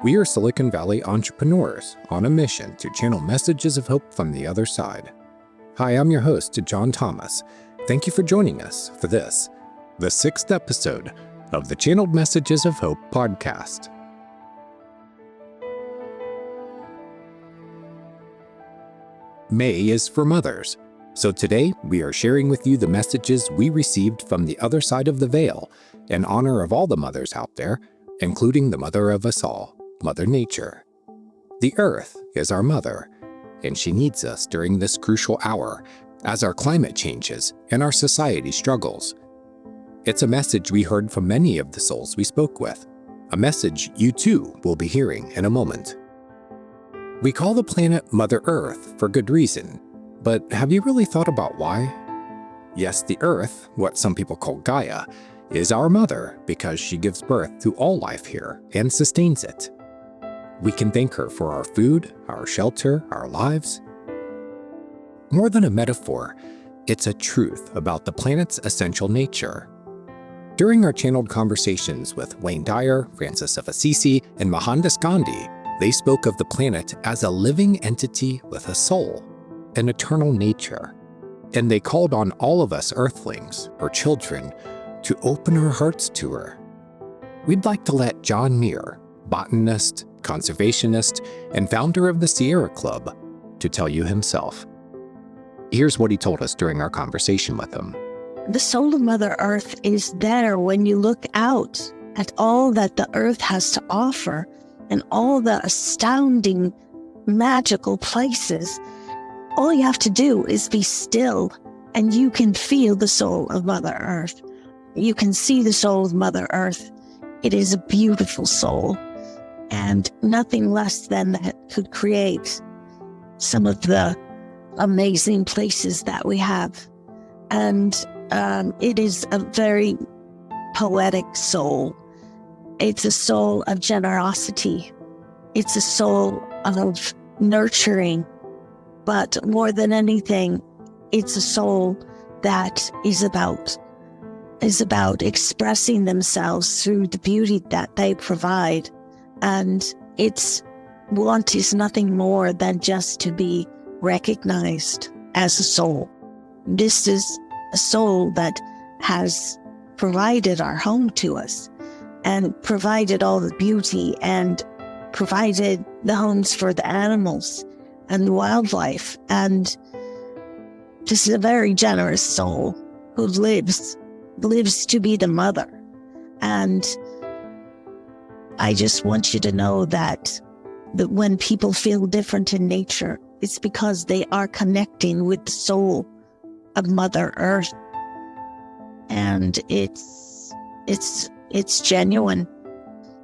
We are Silicon Valley entrepreneurs on a mission to channel messages of hope from the other side. Hi, I'm your host, John Thomas. Thank you for joining us for this, the 6th episode of the Channeled Messages of Hope podcast. May is for mothers, so today we are sharing with you the messages we received from the other side of the veil in honor of all the mothers out there, including the mother of us all, Mother Nature. The Earth is our mother, and she needs us during this crucial hour as our climate changes and our society struggles. It's a message we heard from many of the souls we spoke with, a message you too will be hearing in a moment. We call the planet Mother Earth for good reason, but have you really thought about why? Yes, the Earth, what some people call Gaia, is our mother because she gives birth to all life here and sustains it. We can thank her for our food, our shelter, our lives. More than a metaphor, it's a truth about the planet's essential nature. During our channeled conversations with Wayne Dyer, Francis of Assisi, and Mohandas Gandhi, they spoke of the planet as a living entity with a soul, an eternal nature. And they called on all of us earthlings, her children, to open our hearts to her. We'd like to let John Muir, botanist, conservationist, and founder of the Sierra Club, to tell you himself. Here's what he told us during our conversation with him. The soul of Mother Earth is there when you look out at all that the Earth has to offer and all the astounding, magical places. All you have to do is be still, and you can feel the soul of Mother Earth. You can see the soul of Mother Earth. It is a beautiful soul, and nothing less than that could create some of the amazing places that we have. And it is a very poetic soul. It's a soul of generosity. It's a soul of nurturing. But more than anything, it's a soul that is about expressing themselves through the beauty that they provide. And its want is nothing more than just to be recognized as a soul. This is a soul that has provided our home to us and provided all the beauty and provided the homes for the animals and the wildlife. And this is a very generous soul who lives to be the mother. And I just want you to know that when people feel different in nature, it's because they are connecting with the soul of Mother Earth. And it's genuine.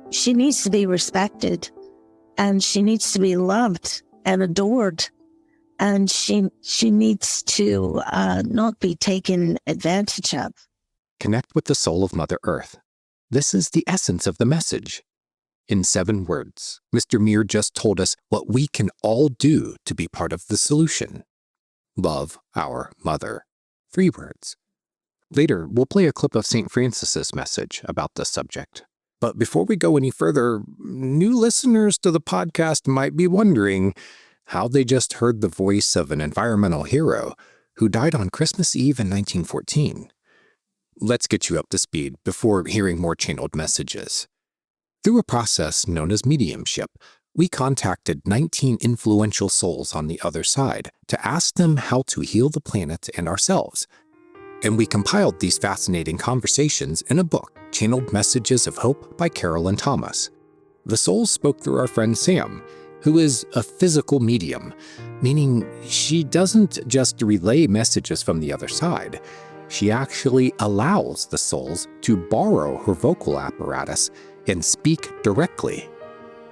She needs to be respected, and she needs to be loved and adored. And she needs to not be taken advantage of. Connect with the soul of Mother Earth. This is the essence of the message. In 7 words, Mr. Muir just told us what we can all do to be part of the solution. Love our mother. 3 words. Later, we'll play a clip of St. Francis's message about this subject. But before we go any further, new listeners to the podcast might be wondering how they just heard the voice of an environmental hero who died on Christmas Eve in 1914. Let's get you up to speed before hearing more channeled messages. Through a process known as mediumship, we contacted 19 influential souls on the other side to ask them how to heal the planet and ourselves. And we compiled these fascinating conversations in a book, Channeled Messages of Hope by Carol and Thomas. The souls spoke through our friend Sam, who is a physical medium, meaning she doesn't just relay messages from the other side. She actually allows the souls to borrow her vocal apparatus and speak directly.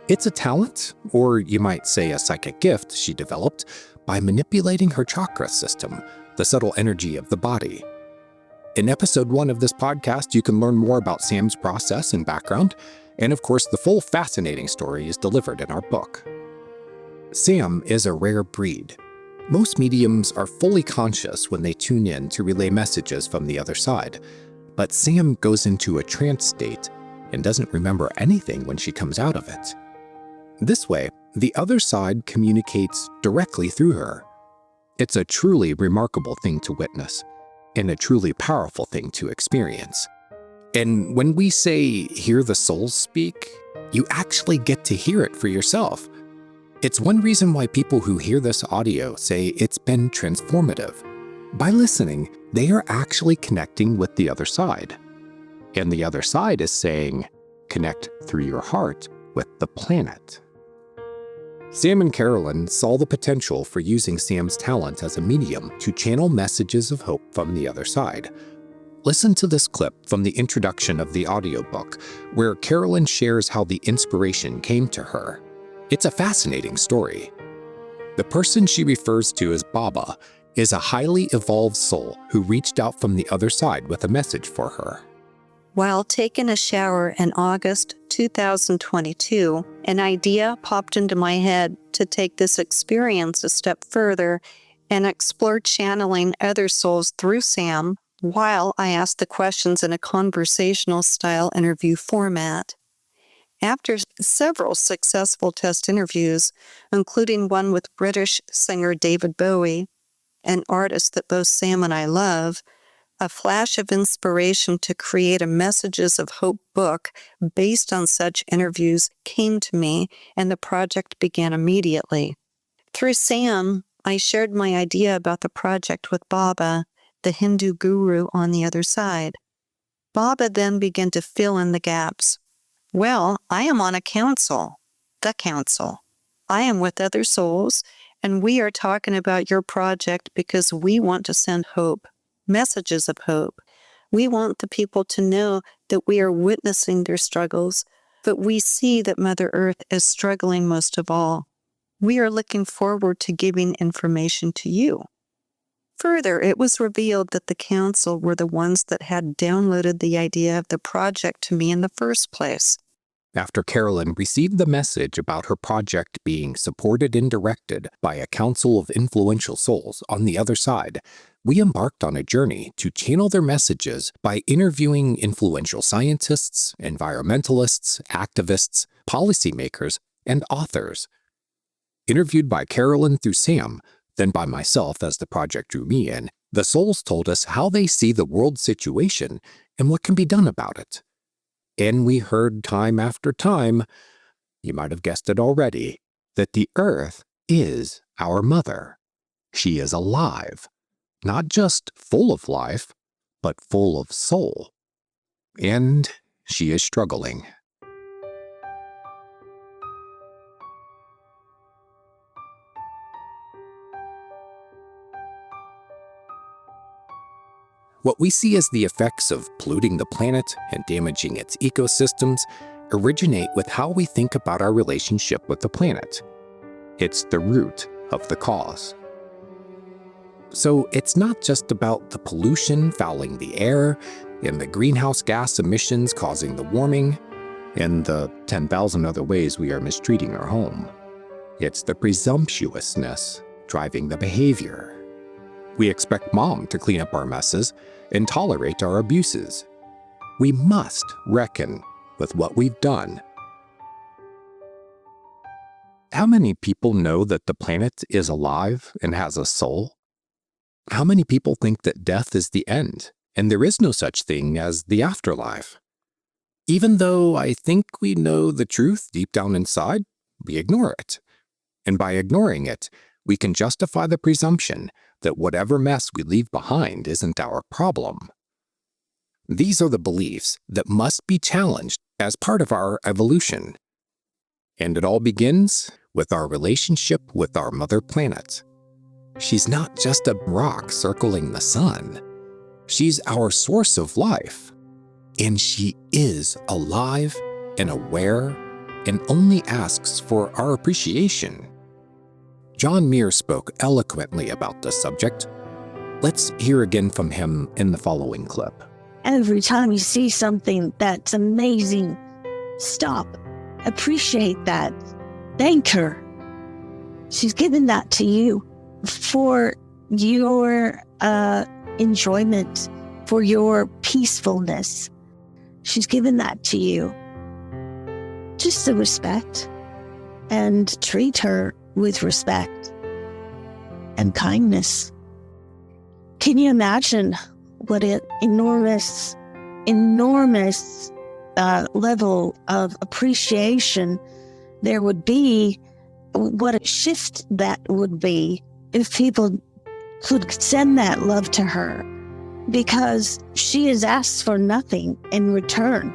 It's a talent, or you might say a psychic gift she developed by manipulating her chakra system, the subtle energy of the body. In episode 1 of this podcast, you can learn more about Sam's process and background, and of course, the full fascinating story is delivered in our book. Sam is a rare breed. Most mediums are fully conscious when they tune in to relay messages from the other side, but Sam goes into a trance state and doesn't remember anything when she comes out of it. This way, the other side communicates directly through her. It's a truly remarkable thing to witness, and a truly powerful thing to experience. And when we say, hear the souls speak, you actually get to hear it for yourself. It's one reason why people who hear this audio say it's been transformative. By listening, they are actually connecting with the other side. And the other side is saying, connect through your heart with the planet. Sam and Carolyn saw the potential for using Sam's talent as a medium to channel messages of hope from the other side. Listen to this clip from the introduction of the audiobook, where Carolyn shares how the inspiration came to her. It's a fascinating story. The person she refers to as Baba is a highly evolved soul who reached out from the other side with a message for her. While taking a shower in August 2022, an idea popped into my head to take this experience a step further and explore channeling other souls through Sam while I asked the questions in a conversational style interview format. After several successful test interviews, including one with British singer David Bowie, an artist that both Sam and I love, a flash of inspiration to create a Messages of Hope book based on such interviews came to me, and the project began immediately. Through Sam, I shared my idea about the project with Baba, the Hindu guru on the other side. Baba then began to fill in the gaps. Well, I am on a council, the council. I am with other souls, and we are talking about your project because we want to send hope. Messages of hope. We want the people to know that we are witnessing their struggles, but we see that Mother Earth is struggling most of all. We are looking forward to giving information to you. Further, it was revealed that the council were the ones that had downloaded the idea of the project to me in the first place. After Carolyn received the message about her project being supported and directed by a council of influential souls on the other side, we embarked on a journey to channel their messages by interviewing influential scientists, environmentalists, activists, policymakers, and authors. Interviewed by Carolyn through Sam, then by myself as the project drew me in, the souls told us how they see the world situation and what can be done about it. And we heard time after time, you might have guessed it already, that the Earth is our mother. She is alive, not just full of life, but full of soul. And she is struggling. What we see as the effects of polluting the planet and damaging its ecosystems originate with how we think about our relationship with the planet. It's the root of the cause. So it's not just about the pollution fouling the air and the greenhouse gas emissions causing the warming and the 10,000 other ways we are mistreating our home. It's the presumptuousness driving the behavior. We expect mom to clean up our messes and tolerate our abuses. We must reckon with what we've done. How many people know that the planet is alive and has a soul? How many people think that death is the end and there is no such thing as the afterlife? Even though I think we know the truth deep down inside, we ignore it. And by ignoring it, we can justify the presumption that whatever mess we leave behind isn't our problem. These are the beliefs that must be challenged as part of our evolution. And it all begins with our relationship with our mother planet. She's not just a rock circling the sun. She's our source of life. And she is alive and aware and only asks for our appreciation. John Muir spoke eloquently about this subject. Let's hear again from him in the following clip. Every time you see something that's amazing, stop, appreciate that, thank her. She's given that to you for your enjoyment, for your peacefulness. She's given that to you. Just the respect. and treat her with respect and kindness. Can you imagine what an enormous level of appreciation there would be, what a shift that would be if people could send that love to her, because she has asked for nothing in return.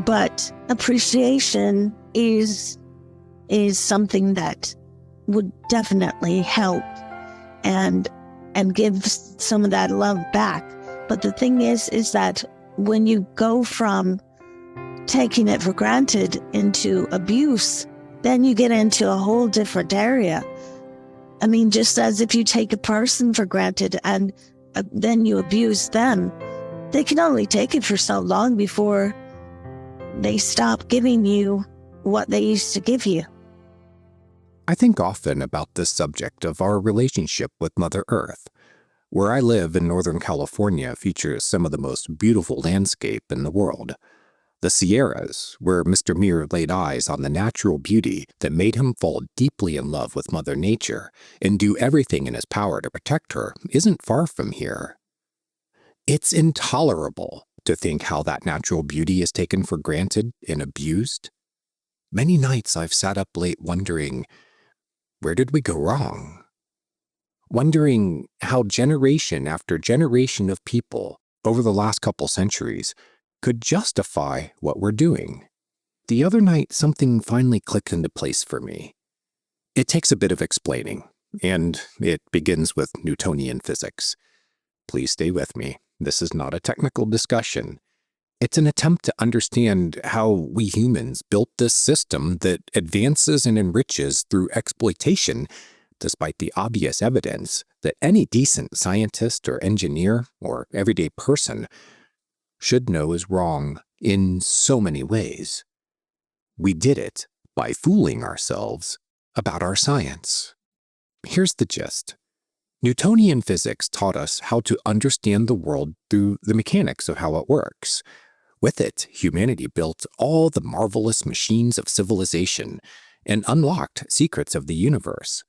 But appreciation is something that would definitely help and give some of that love back. But the thing is that when you go from taking it for granted into abuse, then you get into a whole different area. I mean, just as if you take a person for granted and then you abuse them, they can only take it for so long before they stop giving you what they used to give you. I think often about this subject of our relationship with Mother Earth. Where I live in Northern California features some of the most beautiful landscape in the world. The Sierras, where Mr. Muir laid eyes on the natural beauty that made him fall deeply in love with Mother Nature and do everything in his power to protect her, isn't far from here. It's intolerable to think how that natural beauty is taken for granted and abused. Many nights I've sat up late wondering, where did we go wrong? Wondering how generation after generation of people over the last couple centuries could justify what we're doing. The other night, something finally clicked into place for me. It takes a bit of explaining, and it begins with Newtonian physics. Please stay with me. This is not a technical discussion. It's an attempt to understand how we humans built this system that advances and enriches through exploitation, despite the obvious evidence that any decent scientist or engineer or everyday person should know is wrong in so many ways. We did it by fooling ourselves about our science. Here's the gist. Newtonian physics taught us how to understand the world through the mechanics of how it works. With it, humanity built all the marvelous machines of civilization and unlocked secrets of the universe.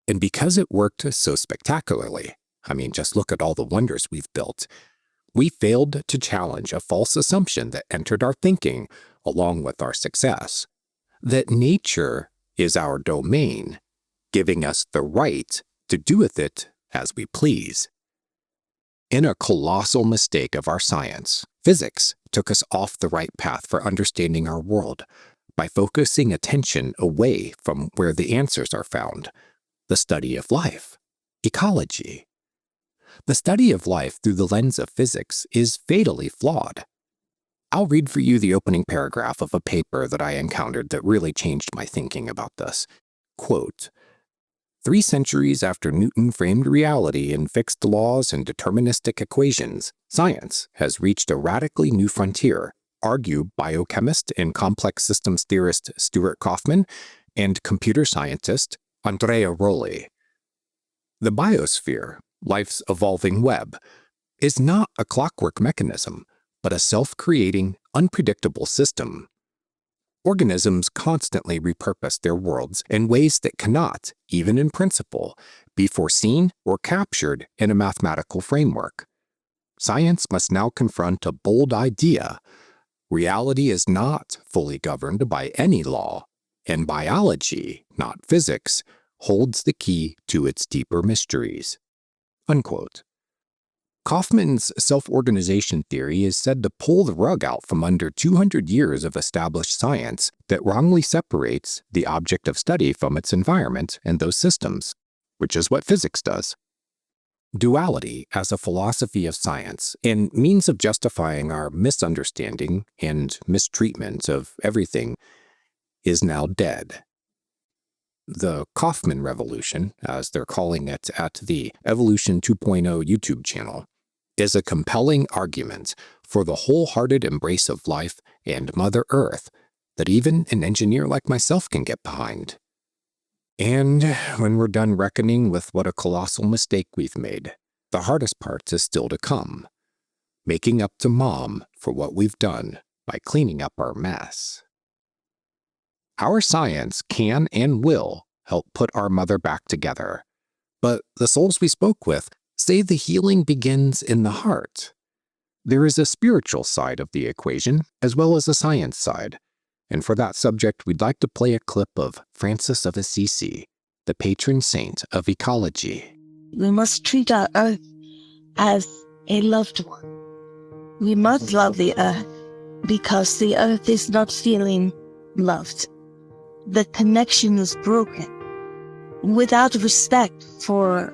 And because it worked so spectacularly, just look at all the wonders we've built, we failed to challenge a false assumption that entered our thinking along with our success, that nature is our domain, giving us the right to do with it as we please. In a colossal mistake of our science, physics took us off the right path for understanding our world by focusing attention away from where the answers are found, the study of life, ecology. The study of life through the lens of physics is fatally flawed. I'll read for you the opening paragraph of a paper that I encountered that really changed my thinking about this. Quote, 3 centuries after Newton framed reality in fixed laws and deterministic equations, science has reached a radically new frontier, argue biochemist and complex systems theorist Stuart Kauffman and computer scientist Andrea Rolli. The biosphere, life's evolving web, is not a clockwork mechanism, but a self-creating, unpredictable system. Organisms constantly repurpose their worlds in ways that cannot, even in principle, be foreseen or captured in a mathematical framework. Science must now confront a bold idea. Reality is not fully governed by any law, and biology, not physics, holds the key to its deeper mysteries. Unquote. Kauffman's self-organization theory is said to pull the rug out from under 200 years of established science that wrongly separates the object of study from its environment and those systems, which is what physics does. Duality as a philosophy of science and means of justifying our misunderstanding and mistreatment of everything is now dead. The Kauffman Revolution, as they're calling it at the Evolution 2.0 YouTube channel, is a compelling argument for the wholehearted embrace of life and Mother Earth that even an engineer like myself can get behind. And when we're done reckoning with what a colossal mistake we've made, the hardest part is still to come, making up to Mom for what we've done by cleaning up our mess. Our science can and will help put our mother back together. But the souls we spoke with say the healing begins in the heart. There is a spiritual side of the equation as well as a science side. And for that subject, we'd like to play a clip of Francis of Assisi, the patron saint of ecology. We must treat our earth as a loved one. We must love the earth because the earth is not feeling loved. The connection is broken. Without respect for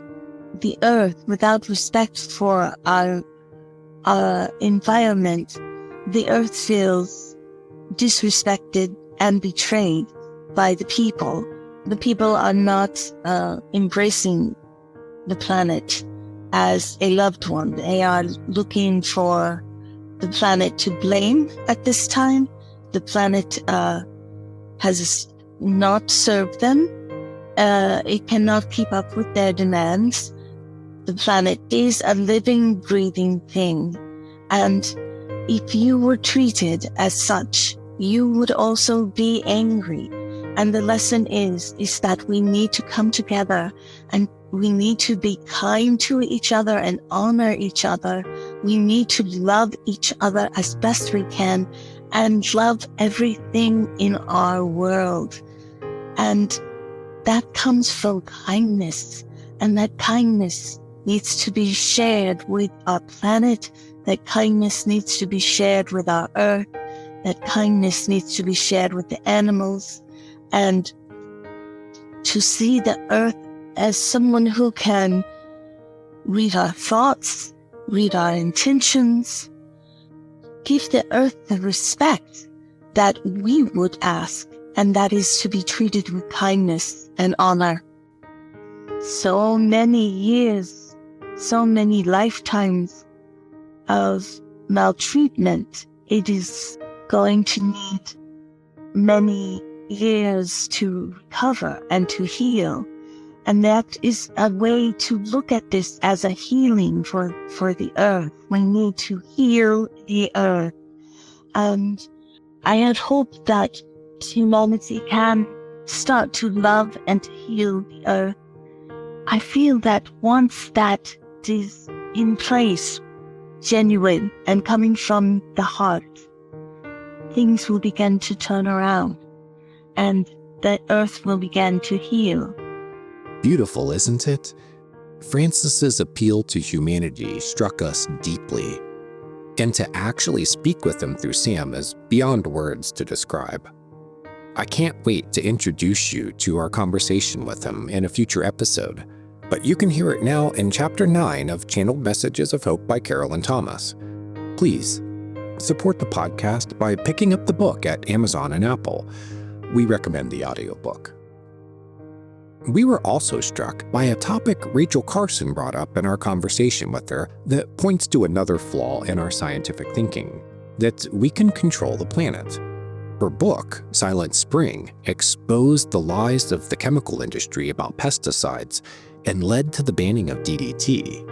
the earth, without respect for our environment, the earth feels disrespected and betrayed by the people. The people are not embracing the planet as a loved one. They are looking for the planet to blame at this time. The planet has not served them. It cannot keep up with their demands. The planet is a living, breathing thing. And if you were treated as such, you would also be angry. And the lesson is that we need to come together and we need to be kind to each other and honor each other. We need to love each other as best we can and love everything in our world. And that comes from kindness. And that kindness needs to be shared with our planet. That kindness needs to be shared with our earth. That kindness needs to be shared with the animals. And to see the earth as someone who can read our thoughts, read our intentions, give the earth the respect that we would ask, and that is to be treated with kindness and honor. So many years, so many lifetimes of maltreatment, it is going to need many years to recover and to heal. And that is a way to look at this as a healing for the earth. We need to heal the earth. And I had hoped that humanity can start to love and to heal the earth. I feel that once that is in place, genuine and coming from the heart, things will begin to turn around and the earth will begin to heal. Beautiful, isn't it? Francis's appeal to humanity struck us deeply, and to actually speak with him through Sam is beyond words to describe. I can't wait to introduce you to our conversation with him in a future episode, but you can hear it now in Chapter 9 of Channeled Messages of Hope by Carolyn Thomas. Please support the podcast by picking up the book at Amazon and Apple. We recommend the audiobook. We were also struck by a topic Rachel Carson brought up in our conversation with her that points to another flaw in our scientific thinking, that we can control the planet. Her book, Silent Spring, exposed the lies of the chemical industry about pesticides and led to the banning of DDT.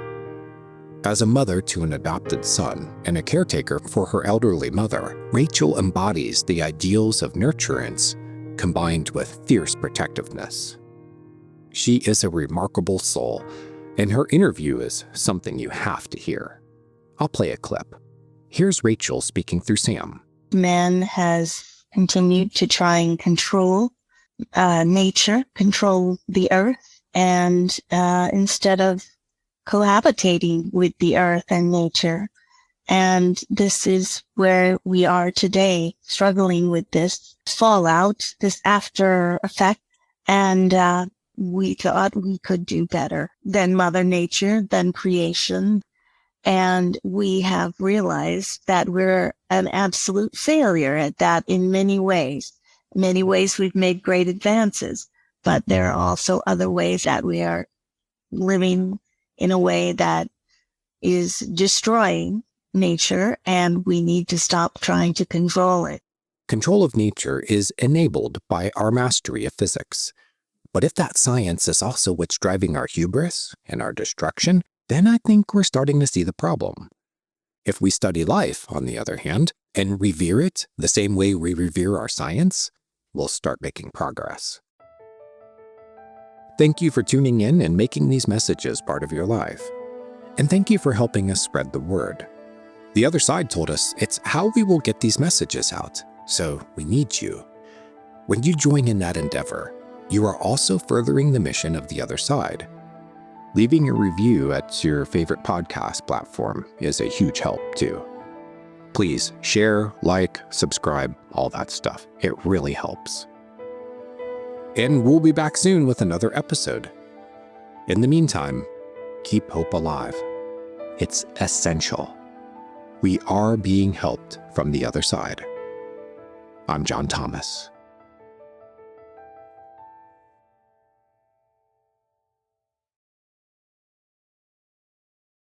As a mother to an adopted son and a caretaker for her elderly mother, Rachel embodies the ideals of nurturance combined with fierce protectiveness. She is a remarkable soul, and her interview is something you have to hear. I'll play a clip. Here's Rachel speaking through Sam. Man has continued to try and control nature, control the earth, and instead of cohabitating with the earth and nature. And this is where we are today, struggling with this fallout, this after effect. And we thought we could do better than Mother Nature, than creation. And we have realized that we're an absolute failure at that in many ways. In many ways, we've made great advances, but there are also other ways that we are living in a way that is destroying nature, and we need to stop trying to control it. Control of nature is enabled by our mastery of physics. But if that science is also what's driving our hubris and our destruction, then I think we're starting to see the problem. If we study life, on the other hand, and revere it the same way we revere our science, we'll start making progress. Thank you for tuning in and making these messages part of your life. And thank you for helping us spread the word. The other side told us it's how we will get these messages out, so we need you. When you join in that endeavor, you are also furthering the mission of the other side. Leaving a review at your favorite podcast platform is a huge help too. Please share, like, subscribe, all that stuff. It really helps. And we'll be back soon with another episode. In the meantime, keep hope alive. It's essential. We are being helped from the other side. I'm John Thomas.